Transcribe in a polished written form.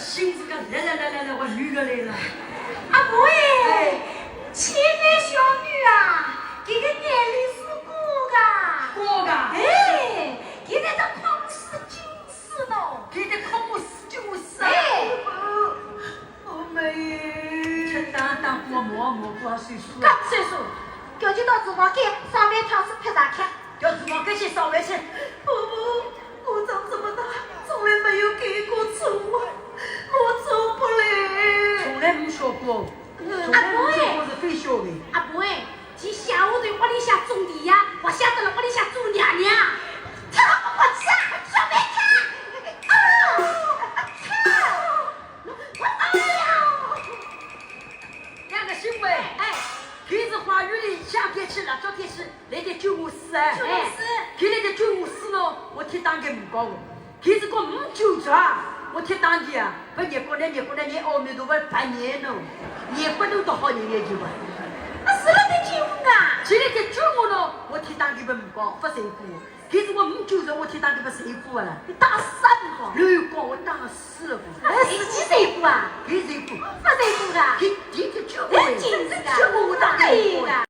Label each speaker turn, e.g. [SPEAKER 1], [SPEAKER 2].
[SPEAKER 1] 新子讲来，我女儿来了。
[SPEAKER 2] 阿婆哎，亲爱小女啊，这个眼里是过的。哎，现在都考试军事咯。
[SPEAKER 1] 现在考我4.5
[SPEAKER 2] 哎，
[SPEAKER 1] 我妹，吃当摸多少岁数？
[SPEAKER 2] 刚岁数，叫你到厨房间上面汤是拍啥看？
[SPEAKER 1] 要厨房间去烧饭去。
[SPEAKER 3] 婆婆，我长这么大从来没有给过宠物，我做不来。
[SPEAKER 1] 从来没学过，从来没学过是非学的。
[SPEAKER 2] 阿婆哎，去下午对屋里向种地呀，我晓得了屋里向做娘娘。他我吃啊，小白菜。哎呀！
[SPEAKER 1] 两个媳妇哎，开始花园里夏天去、辣椒天去，来点954哎。
[SPEAKER 2] 954。
[SPEAKER 1] 开来点954呢，我贴当个唔高个。开始讲599啊，我贴当地啊，不热过来，你阿弥陀佛8年呢，热不都多好人家就吧。
[SPEAKER 2] 那是了得95啊。
[SPEAKER 1] 现在在95呢，我贴当地不唔高，不谁付。开始我590，我贴当地不谁付了。
[SPEAKER 2] 你打3个。
[SPEAKER 1] 6高我打了4个。
[SPEAKER 2] 那自己谁付啊？
[SPEAKER 1] 给谁付？
[SPEAKER 2] 不谁付的。
[SPEAKER 1] 给95。
[SPEAKER 2] 真是的。
[SPEAKER 1] 95我打
[SPEAKER 2] 对的。